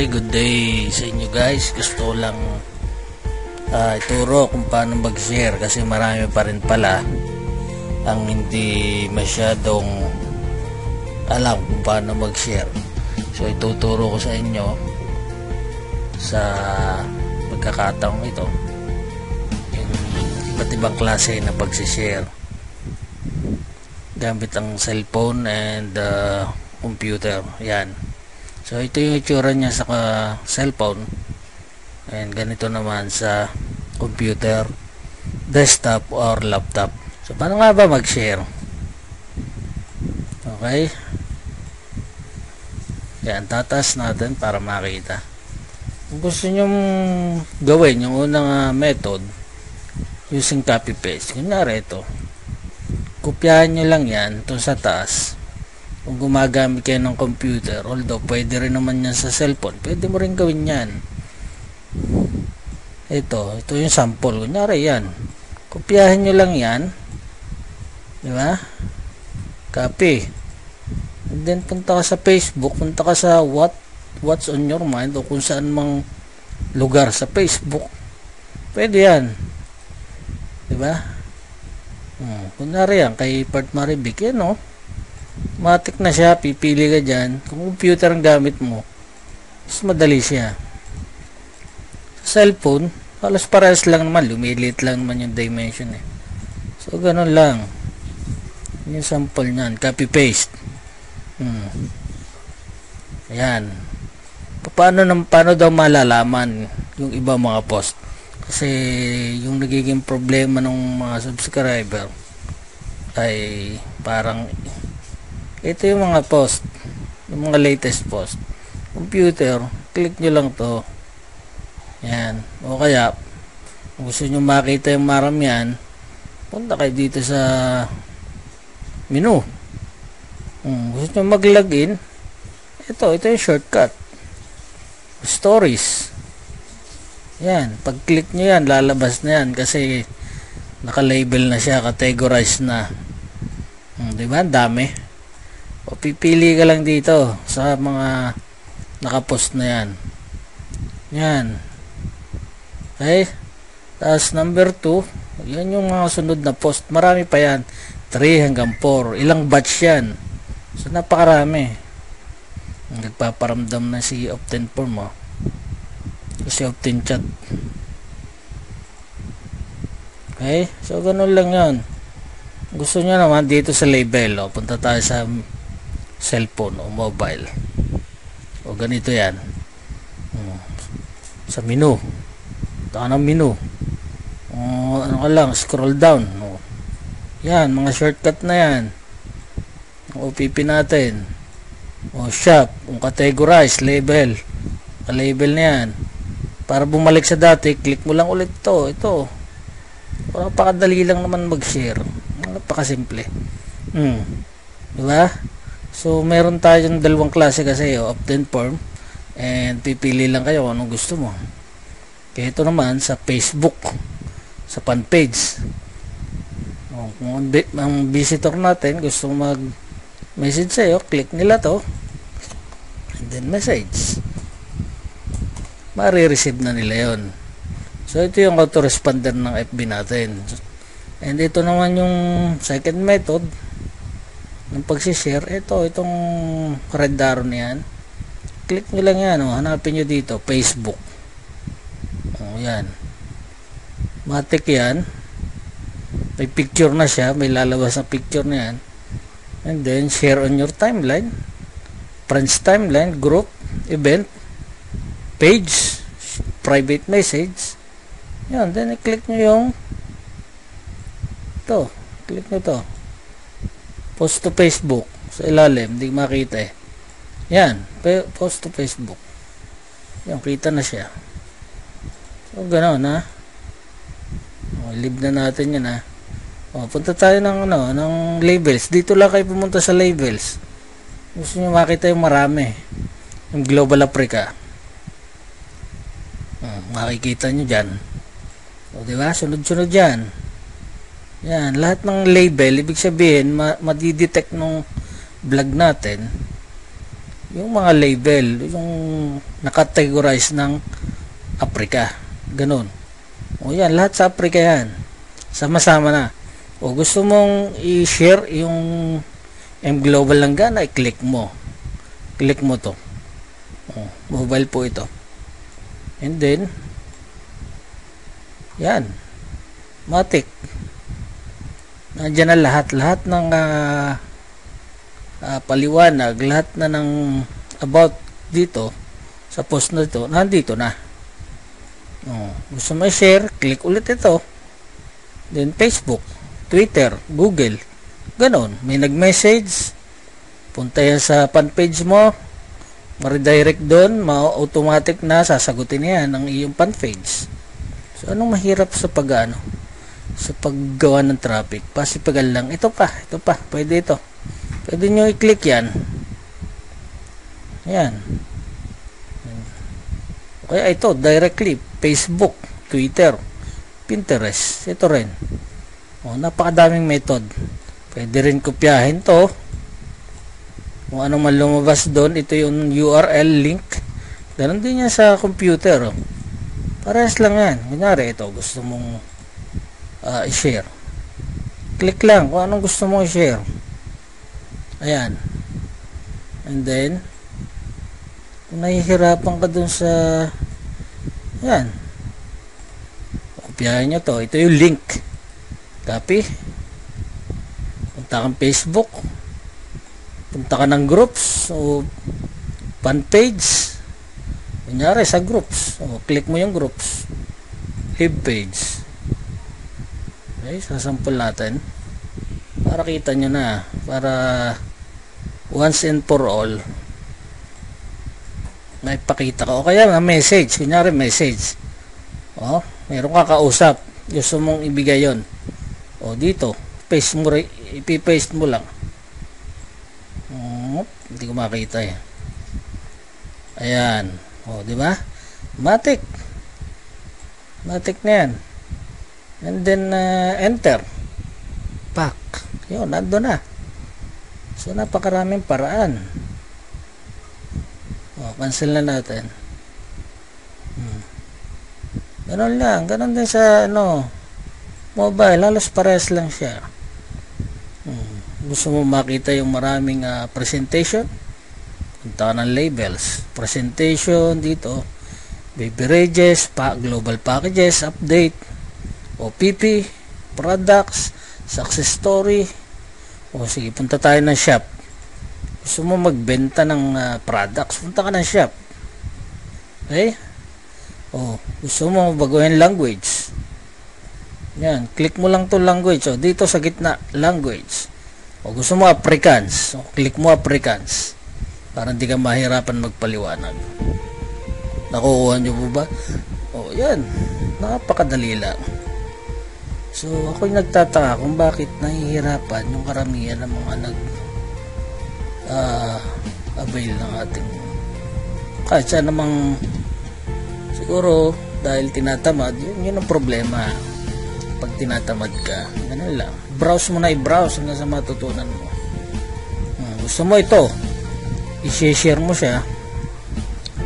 Okay, good day sa inyo guys. Gusto ko lang ituro kung paano mag-share kasi marami pa rin pala ang hindi masyadong alam kung paano mag-share. So ituturo ko sa inyo sa pagkakataong ito yung iba't ibang klase na pag-share gamit ang cellphone and computer. Yan. So ito yung itsura niya sa cellphone and ganito naman sa computer, desktop or laptop. So paano nga ba mag-share? Okay, yan, tatas natin para makita. Kung gusto nyo gawin yung unang method using copy paste, kunyari ito, kopyahan nyo lang yan ito sa taas. Kung gumagamit kayo ng computer, although pwede rin naman yan sa cellphone, pwede mo rin gawin yan. Ito yung sample. Kunyari yan, kopyahin nyo lang yan, di ba? Copy. And then punta ka sa Facebook, punta ka sa what's on your mind o kung saan mang lugar sa Facebook, pwede yan, di ba? Kunyari yan kay Part Maribik, yan o, matik na siya, pipili ka dyan. Kung computer ang gamit mo, mas madali siya. Sa cellphone, halos parehas lang naman, lumilit lang naman yung dimension eh. So ganun lang yung sample nyan, copy paste. Ayan. Paano daw malalaman yung iba mga post? Kasi yung nagiging problema ng mga subscriber ay parang ito yung mga post, yung mga latest post. Computer, click nyo lang to. Yan. O kaya kung gusto nyo makita yung maramihan, punta kayo dito sa menu. Gusto nyo mag-login, ito yung shortcut, stories. Yan, pag click nyo yan, lalabas na yan kasi naka-label na siya, categorized na. Diba? Ang dami. O pipili ka lang dito sa mga nakapost na yan. Yan. Okay? Tapos number 2, yan yung mga sunod na post. Marami pa yan. 3 hanggang 4. Ilang batch yan. So napakarami. Nagpaparamdam na si Optin Form mo. Si Optin Chat. Okay? So ganun lang yan. Gusto nyo naman dito sa label. O, punta tayo sa cellphone o mobile. O ganito yan. Sa menu. Taka ng menu. Ano ka lang, scroll down. Yan, mga shortcut na yan. OPP natin. Shop, categorize, label. Label na yan. Para bumalik sa dati, click mo lang ulit to. Ito. Napakadali lang naman mag-share. Napakasimple. Diba? So, meron tayong dalawang klase kasi, Optin Form, and pipili lang kayo kung anong gusto mo. Kaya ito naman sa Facebook, sa fan page. Kung ang visitor natin gusto mag-message sa'yo, click nila to, and then message. Mare-receive na nila yon. So, ito yung autoresponder ng FB natin. And ito naman yung second method ng pag-share. Itong red arrow na yan. Click nyo lang yan. Hanapin nyo dito, Facebook. Yan. Matik yan. May picture na siya. May lalabas na picture na yan. And then, share on your timeline. Friends timeline, group, event, page, private message. Yan. Then, i-click nyo yung ito. Click nyo to. Post to Facebook. Sa ilalim. Hindi makita eh. Yan. Post to Facebook. Yan. Kita na siya. So, gano'n ha. Leave na natin yan ha. Punta tayo ng labels. Dito lang kayo pumunta sa labels. Gusto nyo makita yung marami. Yung Global Africa. Makikita nyo dyan. O diba? Sunod-sunod yan. Yan. Lahat ng label, ibig sabihin, madidetect nung vlog natin yung mga label, yung nakategorize ng Africa. Ganun. O yan, lahat sa Africa yan. Sama-sama na. O gusto mong i-share yung M Global Langgana, i-click mo. Click mo to. O, mobile po ito. And then, yan. Matik. Nandiyan na lahat ng paliwanag, lahat na ng about dito sa post na ito, nandito na. Gusto mo i-share, click ulit ito. Then Facebook, Twitter, Google, ganon. May nag-message, punta yan sa fan page mo, ma-redirect doon, ma-automatic na sasagutin yan ng iyong fan page. So anong mahirap sa sa paggawa ng traffic? Pasipagal lang. Ito pa, pwede ito. Pwede nyo i-click yan. Yan. Kaya ito, directly, Facebook, Twitter, Pinterest, ito rin. Napakadaming method. Pwede rin kopyahin to. Kung ano man lumabas doon, ito yung URL link. Ganon din yan sa computer. Parehas lang yan. Kunyari, ito, gusto mong i-share. Click lang kung anong gusto mong i-share. Ayan. And then, kung nahihirapan ka dun sa yan, kopyahin nyo to. Ito yung link. Copy. Punta kang Facebook. Punta ka ng groups o fan page. Kunyari sa groups. Click mo yung groups. Live page. Okay, sasampol natin. Para kita nyo na. Para once and for all may pakita ka. O kaya message. Kunyari message. Meron ka kausap. Gusto mong ibigay yon. Dito. Paste mo, ipipaste mo lang. Hindi ko makita eh. Ayan. Di ba? Matik. Matik na yan. And then enter. Pak. Yun, nando na. So napakaraming paraan. Cancel na natin. Ganon lang. Ganon din sa mobile. Halos parehas lang siya. Gusto mo makita yung maraming presentation? Punta ka ng labels. Presentation dito. Beverages, global packages, update, OPP, products, success story. Sige, punta tayo ng shop. Gusto mo magbenta ng products, punta ka ng shop. Okay? Gusto mo baguhin language. Yan, click mo lang to language. Dito sa gitna, language. Gusto mo Afrikaans. Click mo Afrikaans. Para hindi ka mahirapan magpaliwanag. Nakukuha nyo po ba? Yan. Napakadali lang. So, ako'y nagtataka kung bakit nahihirapan yung karamihan ng mga avail ng ating kahit siya namang siguro dahil tinatamad, yun ang problema. Pag tinatamad ka, ganun lang. Browse mo na i-browse hanggang sa matutunan mo. Gusto mo ito, i-share mo siya,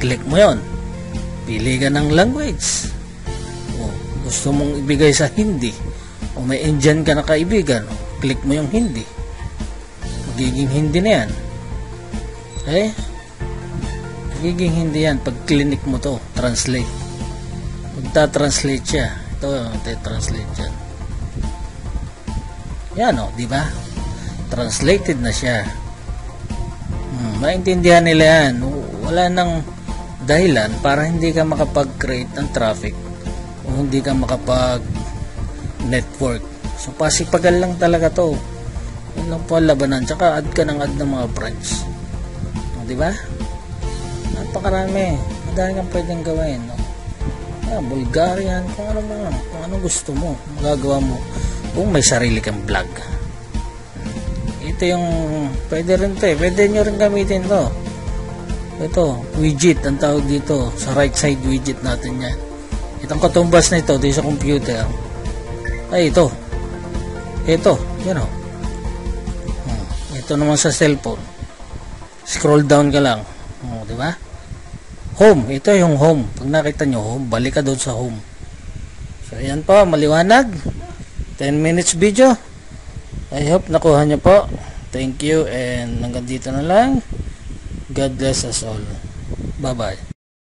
click mo yon, pili ka ng language. Gusto mong ibigay sa Hindi, may Indian ka na kaibigan, click mo yung Hindi, magiging Hindi na yan. Magiging Hindi yan pag clinic mo to, translate, magta-translate siya. Ito translate yan. Yan di ba? Translated na siya. Maintindihan nila yan. Wala nang dahilan para hindi ka makapag-create ng traffic o hindi ka makapag-network. So pasipagal lang talaga to. Yun lang po ang labanan. Tsaka add ka ng mga branch. Di ba? Napakarami. Madami kang pwedeng gawin. Bulgarian, kung ano gusto mo, magagawa mo kung may sarili kang vlog. Ito yung pwede rin to pwede nyo rin gamitin to. Ito, widget ang tawag dito, sa right side widget natin yan. Itong katumbas na ito sa computer ay ito, yan ito naman sa cellphone, scroll down ka lang, Oh, di ba? Home, ito yung home. Pag nakita nyo home, balik ka doon sa home. So, ayan po, maliwanag. 10 minutes video. I hope nakuha nyo po. Thank you and hanggang dito na lang. God bless us all. Bye-bye.